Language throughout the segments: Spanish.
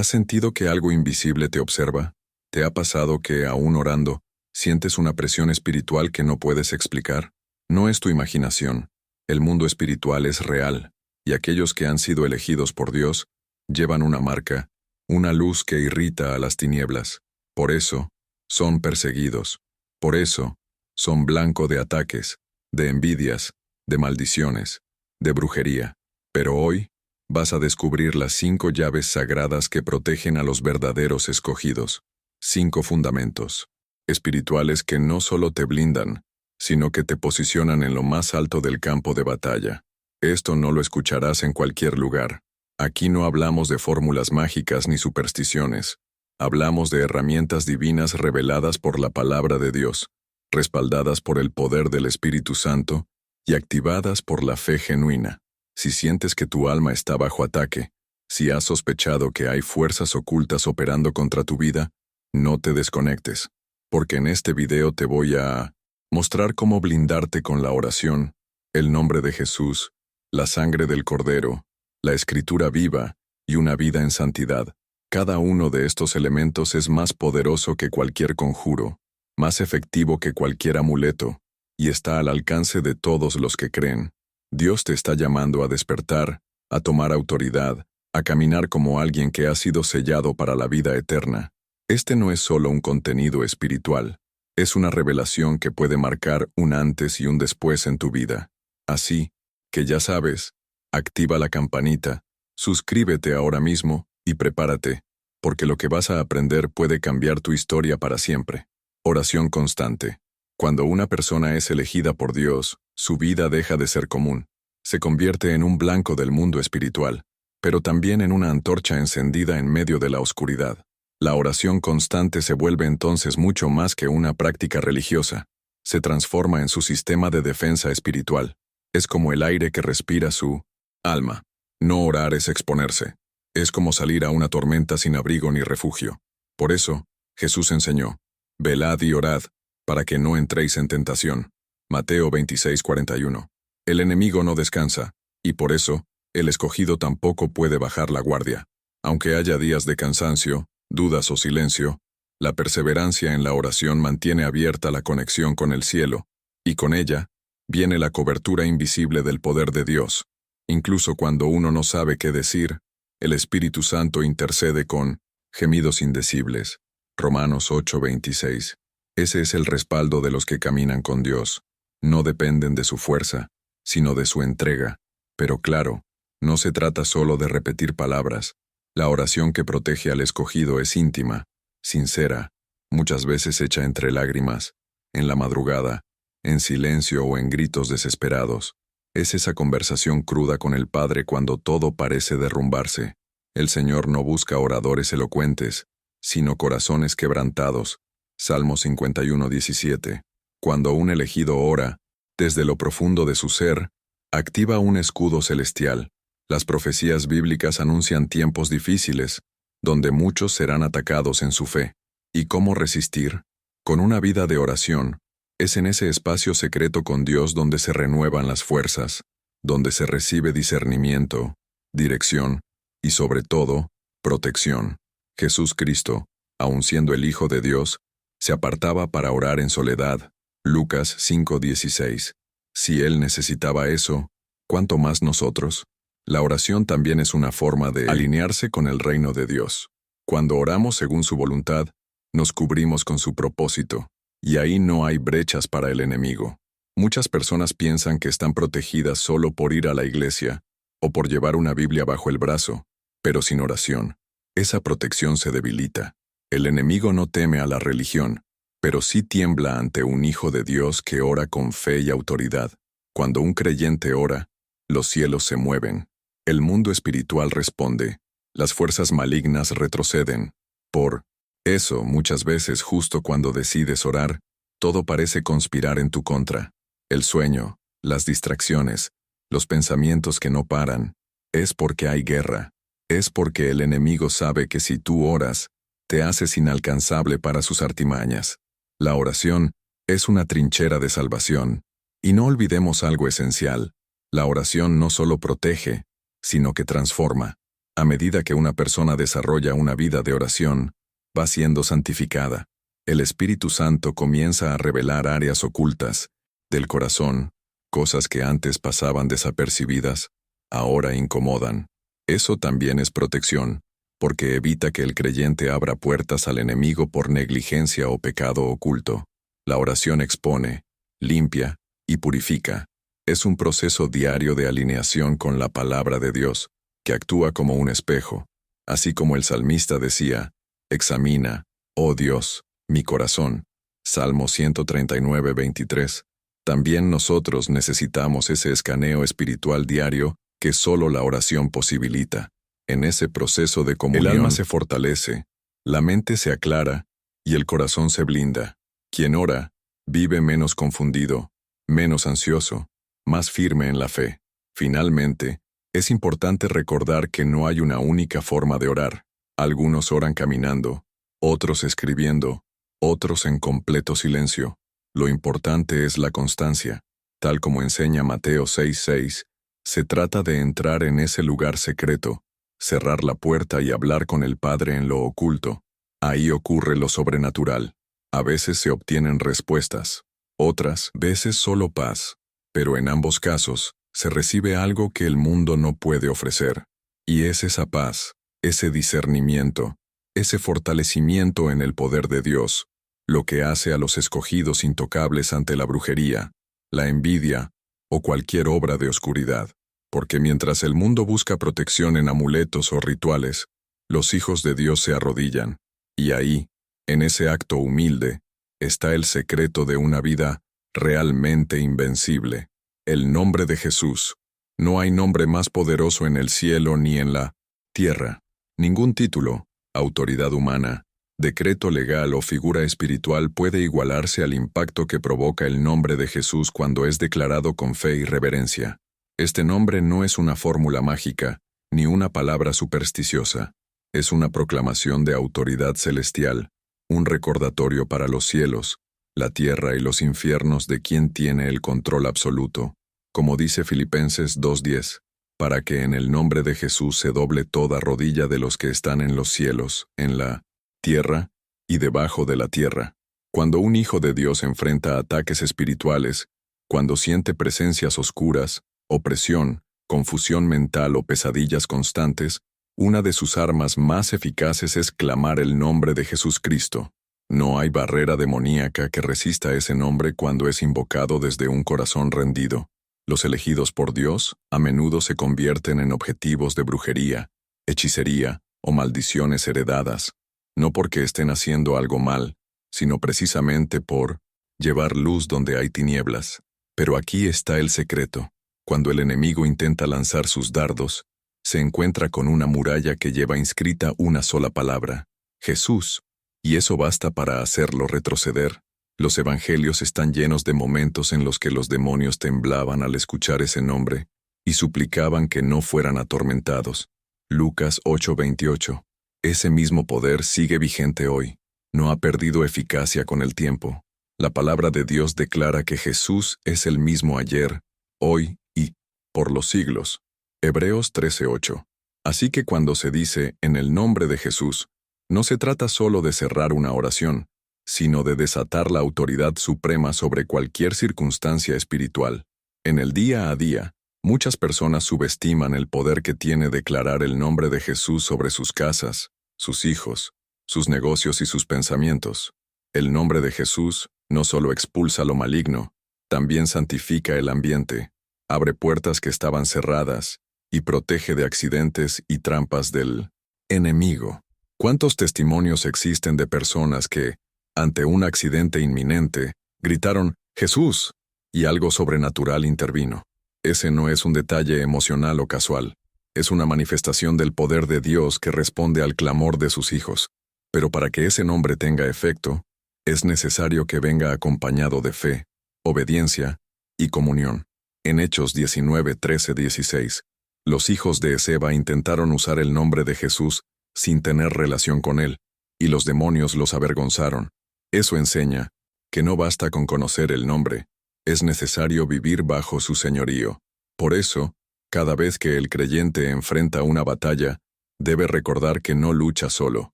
¿Has sentido que algo invisible te observa? ¿Te ha pasado que, aún orando, sientes una presión espiritual que no puedes explicar? No es tu imaginación. El mundo espiritual es real, y aquellos que han sido elegidos por Dios llevan una marca, una luz que irrita a las tinieblas. Por eso, son perseguidos. Por eso, son blanco de ataques, de envidias, de maldiciones, de brujería. Pero hoy, vas a descubrir las 5 llaves sagradas que protegen a los verdaderos escogidos. 5 fundamentos espirituales que no solo te blindan, sino que te posicionan en lo más alto del campo de batalla. Esto no lo escucharás en cualquier lugar. Aquí no hablamos de fórmulas mágicas ni supersticiones. Hablamos de herramientas divinas reveladas por la palabra de Dios, respaldadas por el poder del Espíritu Santo y activadas por la fe genuina. Si sientes que tu alma está bajo ataque, si has sospechado que hay fuerzas ocultas operando contra tu vida, no te desconectes, porque en este video te voy a mostrar cómo blindarte con la oración, el nombre de Jesús, la sangre del Cordero, la Escritura viva y una vida en santidad. Cada uno de estos elementos es más poderoso que cualquier conjuro, más efectivo que cualquier amuleto, y está al alcance de todos los que creen. Dios te está llamando a despertar, a tomar autoridad, a caminar como alguien que ha sido sellado para la vida eterna. Este no es solo un contenido espiritual, es una revelación que puede marcar un antes y un después en tu vida. Así que ya sabes, activa la campanita, suscríbete ahora mismo y prepárate, porque lo que vas a aprender puede cambiar tu historia para siempre. Oración constante. Cuando una persona es elegida por Dios, su vida deja de ser común. Se convierte en un blanco del mundo espiritual, pero también en una antorcha encendida en medio de la oscuridad. La oración constante se vuelve entonces mucho más que una práctica religiosa. Se transforma en su sistema de defensa espiritual. Es como el aire que respira su alma. No orar es exponerse. Es como salir a una tormenta sin abrigo ni refugio. Por eso, Jesús enseñó: velad y orad, para que no entréis en tentación. Mateo 26:41. El enemigo no descansa, y por eso, el escogido tampoco puede bajar la guardia. Aunque haya días de cansancio, dudas o silencio, la perseverancia en la oración mantiene abierta la conexión con el cielo, y con ella, viene la cobertura invisible del poder de Dios. Incluso cuando uno no sabe qué decir, el Espíritu Santo intercede con gemidos indecibles. Romanos 8:26. Ese es el respaldo de los que caminan con Dios. No dependen de su fuerza, sino de su entrega. Pero claro, no se trata solo de repetir palabras. La oración que protege al escogido es íntima, sincera, muchas veces hecha entre lágrimas, en la madrugada, en silencio o en gritos desesperados. Es esa conversación cruda con el Padre cuando todo parece derrumbarse. El Señor no busca oradores elocuentes, sino corazones quebrantados. Salmo 51:17. Cuando un elegido ora, desde lo profundo de su ser, activa un escudo celestial. Las profecías bíblicas anuncian tiempos difíciles, donde muchos serán atacados en su fe. ¿Y cómo resistir? Con una vida de oración. Es en ese espacio secreto con Dios donde se renuevan las fuerzas, donde se recibe discernimiento, dirección y, sobre todo, protección. Jesús Cristo, aun siendo el Hijo de Dios, se apartaba para orar en soledad. Lucas 5:16. Si Él necesitaba eso, ¿cuánto más nosotros? La oración también es una forma de alinearse con el reino de Dios. Cuando oramos según su voluntad, nos cubrimos con su propósito, y ahí no hay brechas para el enemigo. Muchas personas piensan que están protegidas solo por ir a la iglesia o por llevar una Biblia bajo el brazo, pero sin oración, esa protección se debilita. El enemigo no teme a la religión, pero sí tiembla ante un hijo de Dios que ora con fe y autoridad. Cuando un creyente ora, los cielos se mueven. El mundo espiritual responde. Las fuerzas malignas retroceden. Por eso, muchas veces, justo cuando decides orar, todo parece conspirar en tu contra. El sueño, las distracciones, los pensamientos que no paran. Es porque hay guerra. Es porque el enemigo sabe que si tú oras, te haces inalcanzable para sus artimañas. La oración es una trinchera de salvación. Y no olvidemos algo esencial. La oración no solo protege, sino que transforma. A medida que una persona desarrolla una vida de oración, va siendo santificada. El Espíritu Santo comienza a revelar áreas ocultas del corazón, cosas que antes pasaban desapercibidas, ahora incomodan. Eso también es protección, porque evita que el creyente abra puertas al enemigo por negligencia o pecado oculto. La oración expone, limpia y purifica. Es un proceso diario de alineación con la palabra de Dios, que actúa como un espejo. Así como el salmista decía, examina, oh Dios, mi corazón. Salmo 139, 23. También nosotros necesitamos ese escaneo espiritual diario que solo la oración posibilita. En ese proceso de comunión, el alma se fortalece, la mente se aclara y el corazón se blinda. Quien ora, vive menos confundido, menos ansioso, más firme en la fe. Finalmente, es importante recordar que no hay una única forma de orar. Algunos oran caminando, otros escribiendo, otros en completo silencio. Lo importante es la constancia. Tal como enseña Mateo 6:6, se trata de entrar en ese lugar secreto, cerrar la puerta y hablar con el Padre en lo oculto. Ahí ocurre lo sobrenatural. A veces se obtienen respuestas, otras veces solo paz, pero en ambos casos se recibe algo que el mundo no puede ofrecer. Y es esa paz, ese discernimiento, ese fortalecimiento en el poder de Dios, lo que hace a los escogidos intocables ante la brujería, la envidia o cualquier obra de oscuridad. Porque mientras el mundo busca protección en amuletos o rituales, los hijos de Dios se arrodillan, y ahí, en ese acto humilde, está el secreto de una vida realmente invencible. El nombre de Jesús. No hay nombre más poderoso en el cielo ni en la tierra. Ningún título, autoridad humana, decreto legal o figura espiritual puede igualarse al impacto que provoca el nombre de Jesús cuando es declarado con fe y reverencia. Este nombre no es una fórmula mágica, ni una palabra supersticiosa. Es una proclamación de autoridad celestial, un recordatorio para los cielos, la tierra y los infiernos de quien tiene el control absoluto. Como dice Filipenses 2:10, para que en el nombre de Jesús se doble toda rodilla de los que están en los cielos, en la tierra y debajo de la tierra. Cuando un hijo de Dios enfrenta ataques espirituales, cuando siente presencias oscuras, opresión, confusión mental o pesadillas constantes, una de sus armas más eficaces es clamar el nombre de Jesucristo. No hay barrera demoníaca que resista ese nombre cuando es invocado desde un corazón rendido. Los elegidos por Dios a menudo se convierten en objetivos de brujería, hechicería o maldiciones heredadas, no porque estén haciendo algo mal, sino precisamente por llevar luz donde hay tinieblas. Pero aquí está el secreto. Cuando el enemigo intenta lanzar sus dardos, se encuentra con una muralla que lleva inscrita una sola palabra, Jesús, y eso basta para hacerlo retroceder. Los evangelios están llenos de momentos en los que los demonios temblaban al escuchar ese nombre y suplicaban que no fueran atormentados. Lucas 8:28. Ese mismo poder sigue vigente hoy. No ha perdido eficacia con el tiempo. La palabra de Dios declara que Jesús es el mismo ayer, hoy y por los siglos. Hebreos 13:8. Así que cuando se dice en el nombre de Jesús, no se trata solo de cerrar una oración, sino de desatar la autoridad suprema sobre cualquier circunstancia espiritual. En el día a día, muchas personas subestiman el poder que tiene declarar el nombre de Jesús sobre sus casas, sus hijos, sus negocios y sus pensamientos. El nombre de Jesús no solo expulsa lo maligno, también santifica el ambiente, abre puertas que estaban cerradas y protege de accidentes y trampas del enemigo. ¿Cuántos testimonios existen de personas que, ante un accidente inminente, gritaron «¡Jesús!» y algo sobrenatural intervino? Ese no es un detalle emocional o casual. Es una manifestación del poder de Dios que responde al clamor de sus hijos. Pero para que ese nombre tenga efecto, es necesario que venga acompañado de fe, obediencia y comunión. En Hechos 19, 13, 16, los hijos de Esceva intentaron usar el nombre de Jesús sin tener relación con él, y los demonios los avergonzaron. Eso enseña que no basta con conocer el nombre, es necesario vivir bajo su señorío. Por eso, cada vez que el creyente enfrenta una batalla, debe recordar que no lucha solo.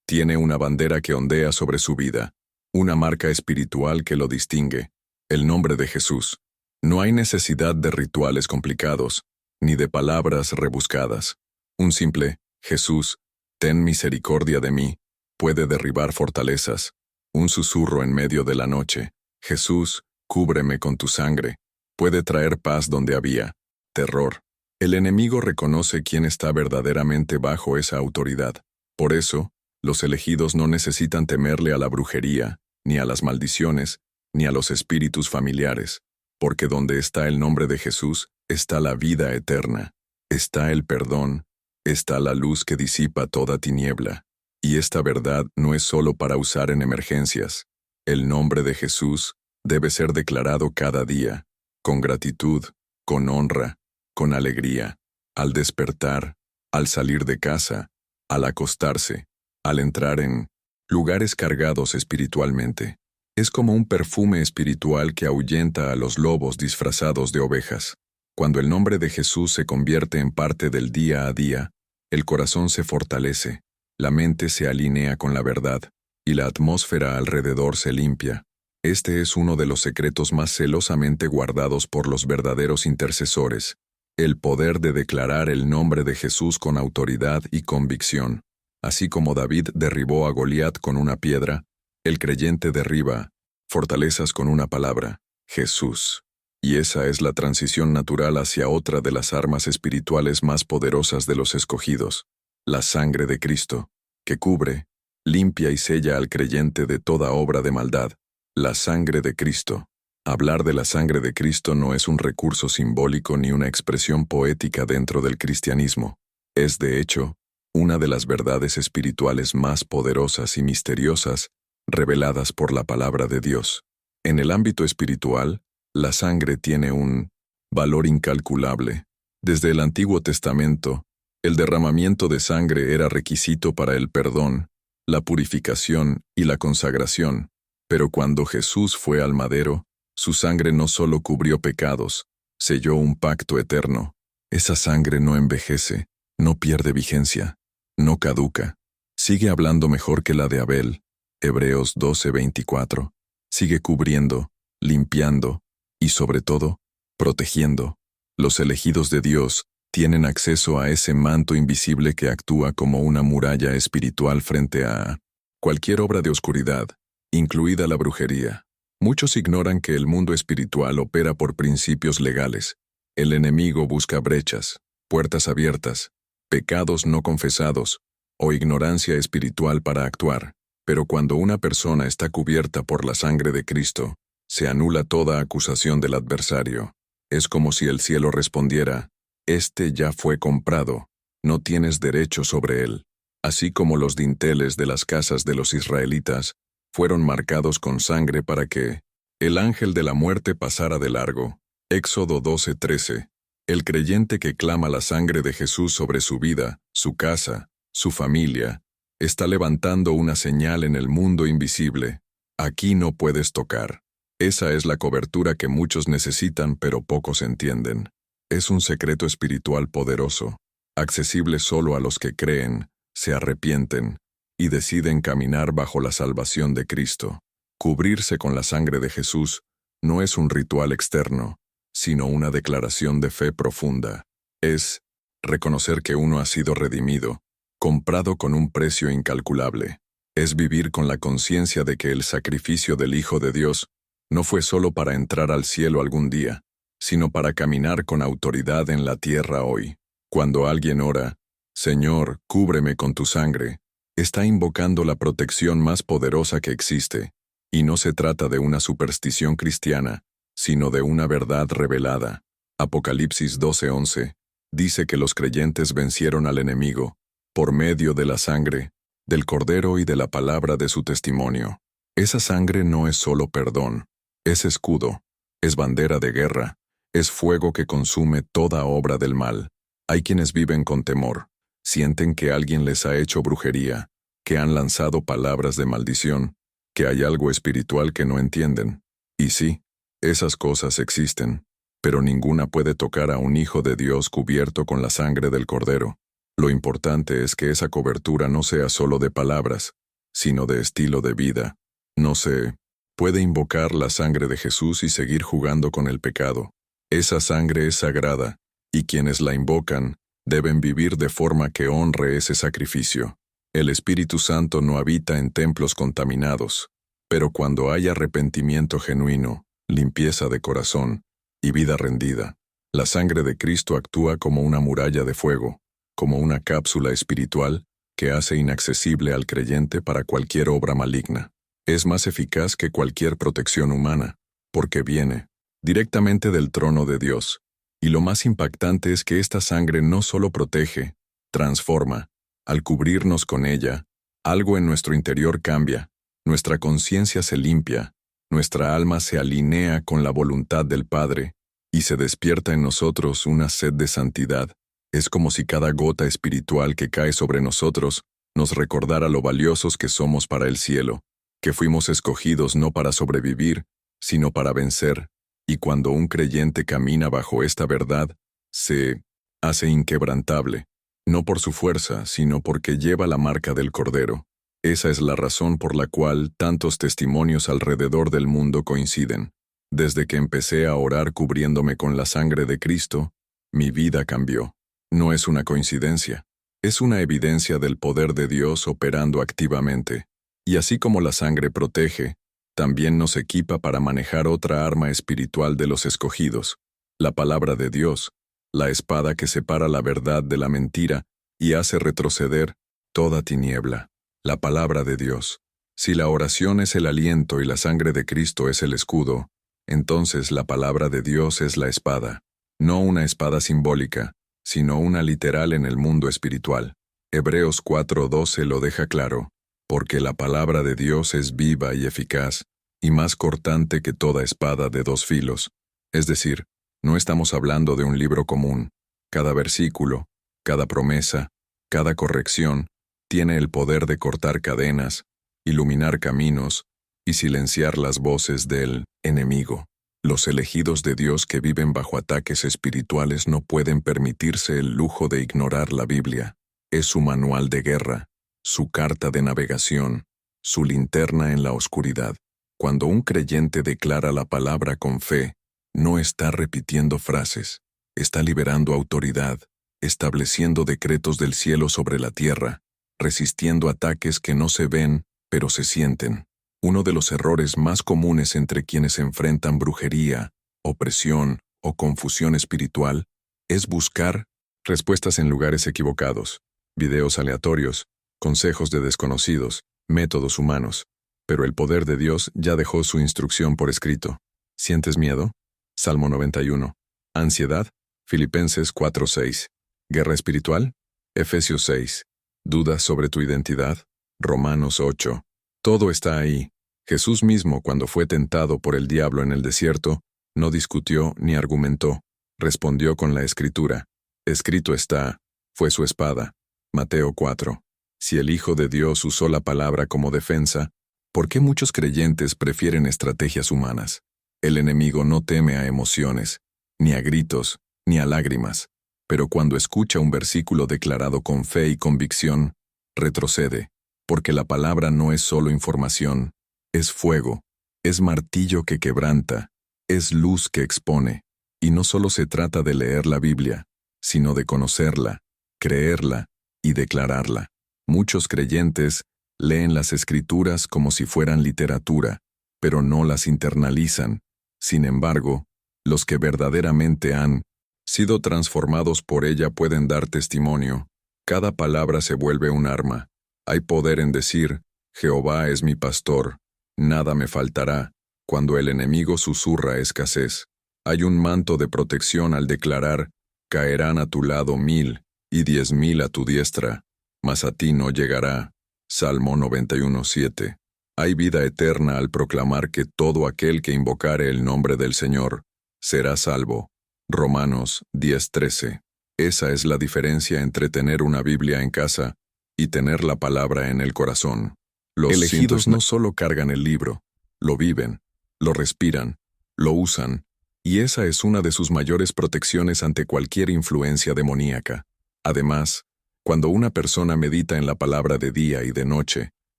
Tiene una bandera que ondea sobre su vida, una marca espiritual que lo distingue, el nombre de Jesús. No hay necesidad de rituales complicados, ni de palabras rebuscadas. Un simple, Jesús, ten misericordia de mí, puede derribar fortalezas. Un susurro en medio de la noche, Jesús, cúbreme con tu sangre, puede traer paz donde había terror. El enemigo reconoce quién está verdaderamente bajo esa autoridad. Por eso, los elegidos no necesitan temerle a la brujería, ni a las maldiciones, ni a los espíritus familiares, porque donde está el nombre de Jesús, está la vida eterna, está el perdón, está la luz que disipa toda tiniebla. Y esta verdad no es solo para usar en emergencias. El nombre de Jesús debe ser declarado cada día, con gratitud, con honra, con alegría, al despertar, al salir de casa, al acostarse, al entrar en lugares cargados espiritualmente. Es como un perfume espiritual que ahuyenta a los lobos disfrazados de ovejas. Cuando el nombre de Jesús se convierte en parte del día a día, el corazón se fortalece, la mente se alinea con la verdad, y la atmósfera alrededor se limpia. Este es uno de los secretos más celosamente guardados por los verdaderos intercesores, el poder de declarar el nombre de Jesús con autoridad y convicción. Así como David derribó a Goliat con una piedra, el creyente derriba fortalezas con una palabra, Jesús. Y esa es la transición natural hacia otra de las armas espirituales más poderosas de los escogidos, la sangre de Cristo, que cubre, limpia y sella al creyente de toda obra de maldad. La sangre de Cristo. Hablar de la sangre de Cristo no es un recurso simbólico ni una expresión poética dentro del cristianismo. Es, de hecho, una de las verdades espirituales más poderosas y misteriosas reveladas por la palabra de Dios. En el ámbito espiritual, la sangre tiene un valor incalculable. Desde el Antiguo Testamento, el derramamiento de sangre era requisito para el perdón, la purificación y la consagración. Pero cuando Jesús fue al madero, su sangre no solo cubrió pecados, selló un pacto eterno. Esa sangre no envejece, no pierde vigencia, no caduca. Sigue hablando mejor que la de Abel, Hebreos 12:24. Sigue cubriendo, limpiando y, sobre todo, protegiendo. Los elegidos de Dios tienen acceso a ese manto invisible que actúa como una muralla espiritual frente a cualquier obra de oscuridad, incluida la brujería. Muchos ignoran que el mundo espiritual opera por principios legales. El enemigo busca brechas, puertas abiertas, pecados no confesados o ignorancia espiritual para actuar. Pero cuando una persona está cubierta por la sangre de Cristo, se anula toda acusación del adversario. Es como si el cielo respondiera, «Este ya fue comprado, no tienes derecho sobre él». Así como los dinteles de las casas de los israelitas fueron marcados con sangre para que el ángel de la muerte pasara de largo. Éxodo 12:13. El creyente que clama la sangre de Jesús sobre su vida, su casa, su familia, está levantando una señal en el mundo invisible. Aquí no puedes tocar. Esa es la cobertura que muchos necesitan pero pocos entienden. Es un secreto espiritual poderoso, accesible solo a los que creen, se arrepienten y deciden caminar bajo la salvación de Cristo. Cubrirse con la sangre de Jesús no es un ritual externo, sino una declaración de fe profunda. Es reconocer que uno ha sido redimido, comprado con un precio incalculable. Es vivir con la conciencia de que el sacrificio del Hijo de Dios no fue solo para entrar al cielo algún día, sino para caminar con autoridad en la tierra hoy. Cuando alguien ora, «Señor, cúbreme con tu sangre», está invocando la protección más poderosa que existe, y no se trata de una superstición cristiana, sino de una verdad revelada. Apocalipsis 12:11 dice que los creyentes vencieron al enemigo por medio de la sangre, del Cordero y de la palabra de su testimonio. Esa sangre no es solo perdón, es escudo, es bandera de guerra, es fuego que consume toda obra del mal. Hay quienes viven con temor, sienten que alguien les ha hecho brujería, que han lanzado palabras de maldición, que hay algo espiritual que no entienden. Y sí, esas cosas existen, pero ninguna puede tocar a un hijo de Dios cubierto con la sangre del Cordero. Lo importante es que esa cobertura no sea solo de palabras, sino de estilo de vida. No se puede invocar la sangre de Jesús y seguir jugando con el pecado. Esa sangre es sagrada, y quienes la invocan deben vivir de forma que honre ese sacrificio. El Espíritu Santo no habita en templos contaminados, pero cuando hay arrepentimiento genuino, limpieza de corazón y vida rendida, la sangre de Cristo actúa como una muralla de fuego, como una cápsula espiritual que hace inaccesible al creyente para cualquier obra maligna. Es más eficaz que cualquier protección humana, porque viene directamente del trono de Dios. Y lo más impactante es que esta sangre no solo protege, transforma. Al cubrirnos con ella, algo en nuestro interior cambia, nuestra conciencia se limpia, nuestra alma se alinea con la voluntad del Padre, y se despierta en nosotros una sed de santidad. Es como si cada gota espiritual que cae sobre nosotros nos recordara lo valiosos que somos para el cielo, que fuimos escogidos no para sobrevivir, sino para vencer, y cuando un creyente camina bajo esta verdad, se hace inquebrantable, no por su fuerza, sino porque lleva la marca del Cordero. Esa es la razón por la cual tantos testimonios alrededor del mundo coinciden. Desde que empecé a orar cubriéndome con la sangre de Cristo, mi vida cambió. No es una coincidencia, es una evidencia del poder de Dios operando activamente. Y así como la sangre protege, también nos equipa para manejar otra arma espiritual de los escogidos, la palabra de Dios, la espada que separa la verdad de la mentira y hace retroceder toda tiniebla. La palabra de Dios. Si la oración es el aliento y la sangre de Cristo es el escudo, entonces la palabra de Dios es la espada, no una espada simbólica, sino una literal en el mundo espiritual. Hebreos 4:12 lo deja claro, porque la palabra de Dios es viva y eficaz, y más cortante que toda espada de dos filos. Es decir, no estamos hablando de un libro común. Cada versículo, cada promesa, cada corrección, tiene el poder de cortar cadenas, iluminar caminos y silenciar las voces del enemigo. Los elegidos de Dios que viven bajo ataques espirituales no pueden permitirse el lujo de ignorar la Biblia. Es su manual de guerra, su carta de navegación, su linterna en la oscuridad. Cuando un creyente declara la palabra con fe, no está repitiendo frases, está liberando autoridad, estableciendo decretos del cielo sobre la tierra, resistiendo ataques que no se ven, pero se sienten. Uno de los errores más comunes entre quienes enfrentan brujería, opresión o confusión espiritual es buscar respuestas en lugares equivocados, videos aleatorios, consejos de desconocidos, métodos humanos. Pero el poder de Dios ya dejó su instrucción por escrito. ¿Sientes miedo? Salmo 91. ¿Ansiedad? Filipenses 4:6. ¿Guerra espiritual? Efesios 6. ¿Dudas sobre tu identidad? Romanos 8. Todo está ahí. Jesús mismo, cuando fue tentado por el diablo en el desierto, no discutió ni argumentó. Respondió con la Escritura. Escrito está, fue su espada. Mateo 4. Si el Hijo de Dios usó la palabra como defensa, ¿por qué muchos creyentes prefieren estrategias humanas? El enemigo no teme a emociones, ni a gritos, ni a lágrimas, pero cuando escucha un versículo declarado con fe y convicción, retrocede, porque la palabra no es solo información, es fuego, es martillo que quebranta, es luz que expone, y no solo se trata de leer la Biblia, sino de conocerla, creerla y declararla. Muchos creyentes leen las Escrituras como si fueran literatura, pero no las internalizan. Sin embargo, los que verdaderamente han sido transformados por ella pueden dar testimonio. Cada palabra se vuelve un arma. Hay poder en decir, Jehová es mi pastor, nada me faltará, cuando el enemigo susurra escasez. Hay un manto de protección al declarar, caerán a tu lado 1000 y 10,000 a tu diestra, mas a ti no llegará. Salmo 91:7. Hay vida eterna al proclamar que todo aquel que invocare el nombre del Señor será salvo. Romanos 10:13. Esa es la diferencia entre tener una Biblia en casa y tener la palabra en el corazón. Los elegidos no solo cargan el libro, lo viven, lo respiran, lo usan, y esa es una de sus mayores protecciones ante cualquier influencia demoníaca. Además, Cuando una persona medita en la palabra de día y de noche,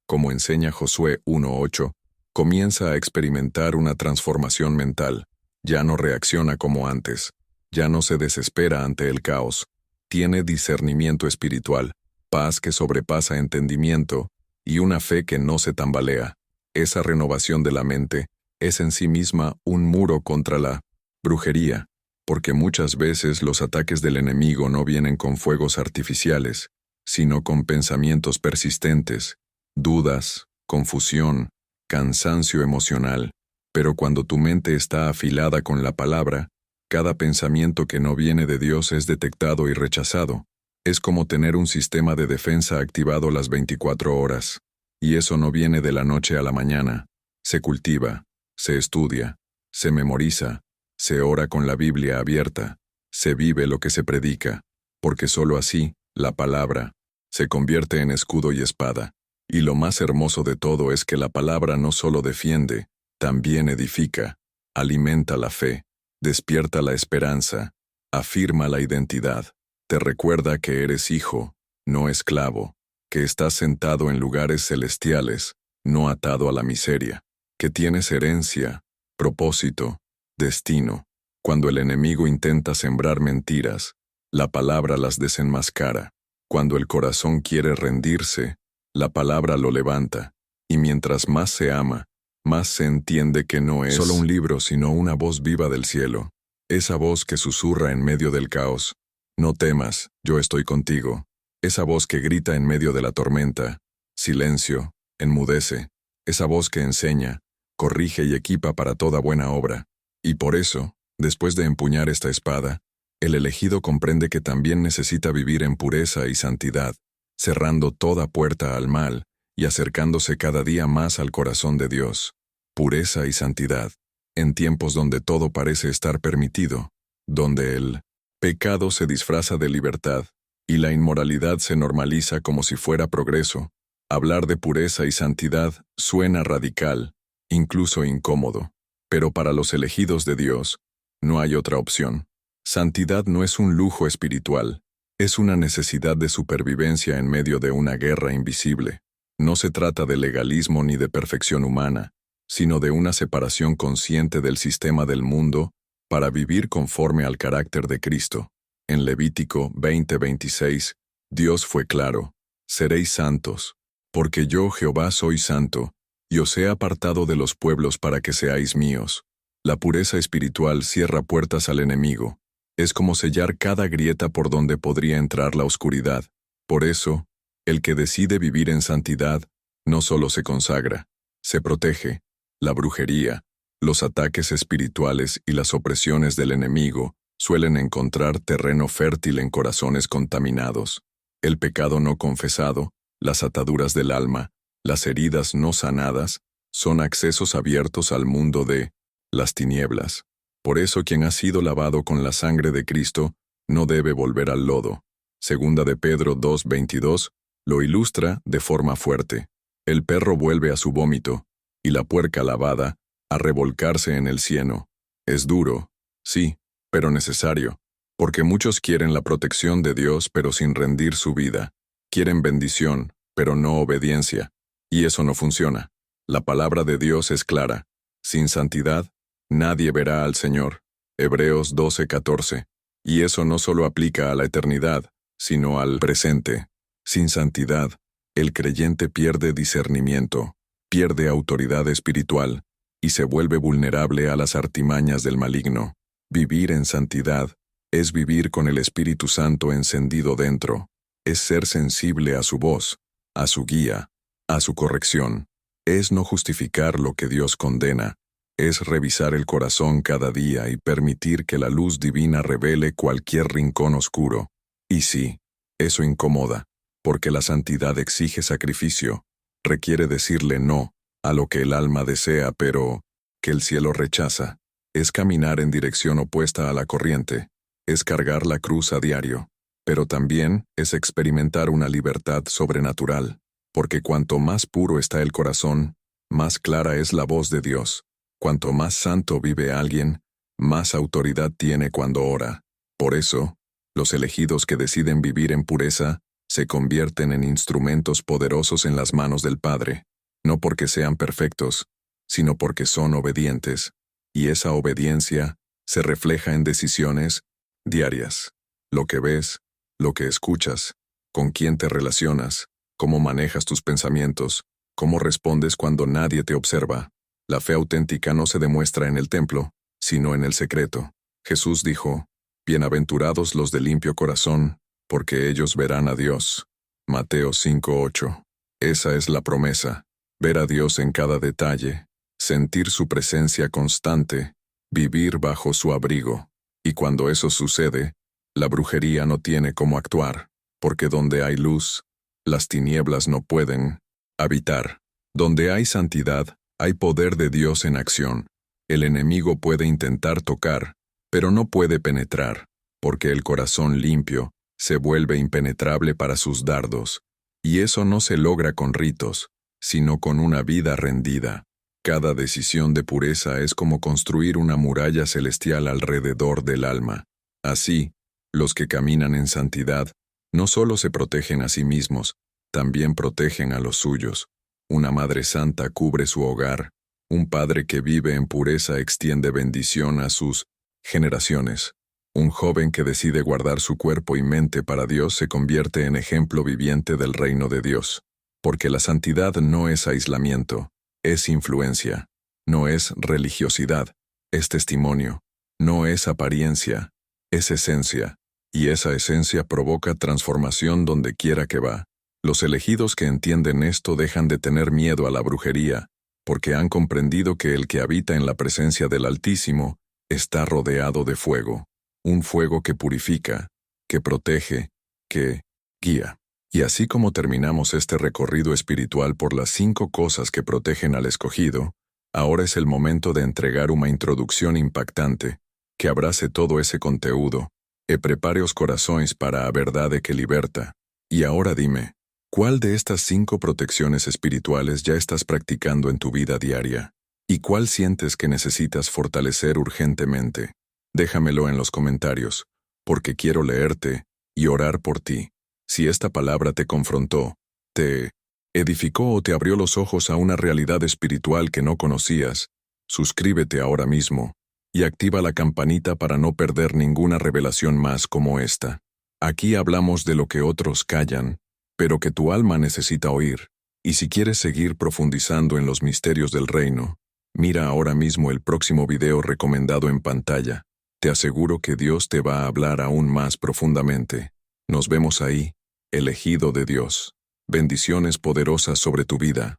como enseña Josué 1:8, comienza a experimentar una transformación mental. Ya no reacciona como antes. Ya no se desespera ante el caos. Tiene discernimiento espiritual, paz que sobrepasa entendimiento y una fe que no se tambalea. Esa renovación de la mente es en sí misma un muro contra la brujería, porque muchas veces los ataques del enemigo no vienen con fuegos artificiales, sino con pensamientos persistentes, dudas, confusión, cansancio emocional. Pero cuando tu mente está afilada con la palabra, cada pensamiento que no viene de Dios es detectado y rechazado. Es como tener un sistema de defensa activado las 24 horas. Y eso no viene de la noche a la mañana. Se cultiva, se estudia, se memoriza, se ora con la Biblia abierta, se vive lo que se predica, porque sólo así, la palabra, se convierte en escudo y espada. Y lo más hermoso de todo es que la palabra no solo defiende, también edifica, alimenta la fe, despierta la esperanza, afirma la identidad, te recuerda que eres hijo, no esclavo, que estás sentado en lugares celestiales, no atado a la miseria, que tienes herencia, propósito, destino. Cuando el enemigo intenta sembrar mentiras, la palabra las desenmascara. Cuando el corazón quiere rendirse, la palabra lo levanta. Y mientras más se ama, más se entiende que no es solo un libro sino una voz viva del cielo. Esa voz que susurra en medio del caos. No temas, yo estoy contigo. Esa voz que grita en medio de la tormenta. Silencio, enmudece. Esa voz que enseña, corrige y equipa para toda buena obra. Y por eso, después de empuñar esta espada, el elegido comprende que también necesita vivir en pureza y santidad, cerrando toda puerta al mal y acercándose cada día más al corazón de Dios. Pureza y santidad, en tiempos donde todo parece estar permitido, donde el pecado se disfraza de libertad y la inmoralidad se normaliza como si fuera progreso. Hablar de pureza y santidad suena radical, incluso incómodo, pero para los elegidos de Dios, no hay otra opción. Santidad no es un lujo espiritual, es una necesidad de supervivencia en medio de una guerra invisible. No se trata de legalismo ni de perfección humana, sino de una separación consciente del sistema del mundo para vivir conforme al carácter de Cristo. En Levítico 20:26, Dios fue claro: seréis santos, porque yo Jehová soy santo, y os he apartado de los pueblos para que seáis míos. La pureza espiritual cierra puertas al enemigo. Es como sellar cada grieta por donde podría entrar la oscuridad. Por eso, el que decide vivir en santidad no solo se consagra, se protege. La brujería, los ataques espirituales y las opresiones del enemigo suelen encontrar terreno fértil en corazones contaminados. El pecado no confesado, las ataduras del alma, las heridas no sanadas, son accesos abiertos al mundo de las tinieblas. Por eso quien ha sido lavado con la sangre de Cristo no debe volver al lodo. Segunda de Pedro 2:22 lo ilustra de forma fuerte. El perro vuelve a su vómito, y la puerca lavada a revolcarse en el cieno. Es duro, sí, pero necesario, porque muchos quieren la protección de Dios pero sin rendir su vida. Quieren bendición, pero no obediencia, y eso no funciona. La palabra de Dios es clara. Sin santidad, nadie verá al Señor. Hebreos 12:14. Y eso no solo aplica a la eternidad, sino al presente. Sin santidad, el creyente pierde discernimiento, pierde autoridad espiritual, y se vuelve vulnerable a las artimañas del maligno. Vivir en santidad es vivir con el Espíritu Santo encendido dentro, es ser sensible a su voz, a su guía, a su corrección. Es no justificar lo que Dios condena, es revisar el corazón cada día y permitir que la luz divina revele cualquier rincón oscuro. Y sí, eso incomoda, porque la santidad exige sacrificio, requiere decirle no a lo que el alma desea pero que el cielo rechaza. Es caminar en dirección opuesta a la corriente, es cargar la cruz a diario, pero también es experimentar una libertad sobrenatural, porque cuanto más puro está el corazón, más clara es la voz de Dios. Cuanto más santo vive alguien, más autoridad tiene cuando ora. Por eso, los elegidos que deciden vivir en pureza se convierten en instrumentos poderosos en las manos del Padre, no porque sean perfectos, sino porque son obedientes, y esa obediencia se refleja en decisiones diarias. Lo que ves, lo que escuchas, con quién te relacionas, cómo manejas tus pensamientos, cómo respondes cuando nadie te observa. La fe auténtica no se demuestra en el templo, sino en el secreto. Jesús dijo, «Bienaventurados los de limpio corazón, porque ellos verán a Dios». Mateo 5:8. Esa es la promesa, ver a Dios en cada detalle, sentir su presencia constante, vivir bajo su abrigo. Y cuando eso sucede, la brujería no tiene cómo actuar, porque donde hay luz, las tinieblas no pueden habitar. Donde hay santidad, hay poder de Dios en acción. El enemigo puede intentar tocar, pero no puede penetrar, porque el corazón limpio se vuelve impenetrable para sus dardos, y eso no se logra con ritos, sino con una vida rendida. Cada decisión de pureza es como construir una muralla celestial alrededor del alma. Así, los que caminan en santidad no solo se protegen a sí mismos, también protegen a los suyos. Una madre santa cubre su hogar, un padre que vive en pureza extiende bendición a sus generaciones. Un joven que decide guardar su cuerpo y mente para Dios se convierte en ejemplo viviente del reino de Dios. Porque la santidad no es aislamiento, es influencia. No es religiosidad, es testimonio. No es apariencia, es esencia. Y esa esencia provoca transformación donde quiera que va. Los elegidos que entienden esto dejan de tener miedo a la brujería, porque han comprendido que el que habita en la presencia del Altísimo está rodeado de fuego. Un fuego que purifica, que protege, que guía. Y así como terminamos este recorrido espiritual por las 5 cosas que protegen al escogido, ahora es el momento de entregar una introducción impactante, que abrace todo ese conteúdo, e prepare os corazones para a verdade que liberta. Y ahora dime, ¿cuál de estas 5 protecciones espirituales ya estás practicando en tu vida diaria? ¿Y cuál sientes que necesitas fortalecer urgentemente? Déjamelo en los comentarios, porque quiero leerte y orar por ti. Si esta palabra te confrontó, te edificó o te abrió los ojos a una realidad espiritual que no conocías, suscríbete ahora mismo y activa la campanita para no perder ninguna revelación más como esta. Aquí hablamos de lo que otros callan, pero que tu alma necesita oír. Y si quieres seguir profundizando en los misterios del reino, mira ahora mismo el próximo video recomendado en pantalla. Te aseguro que Dios te va a hablar aún más profundamente. Nos vemos ahí, elegido de Dios. Bendiciones poderosas sobre tu vida.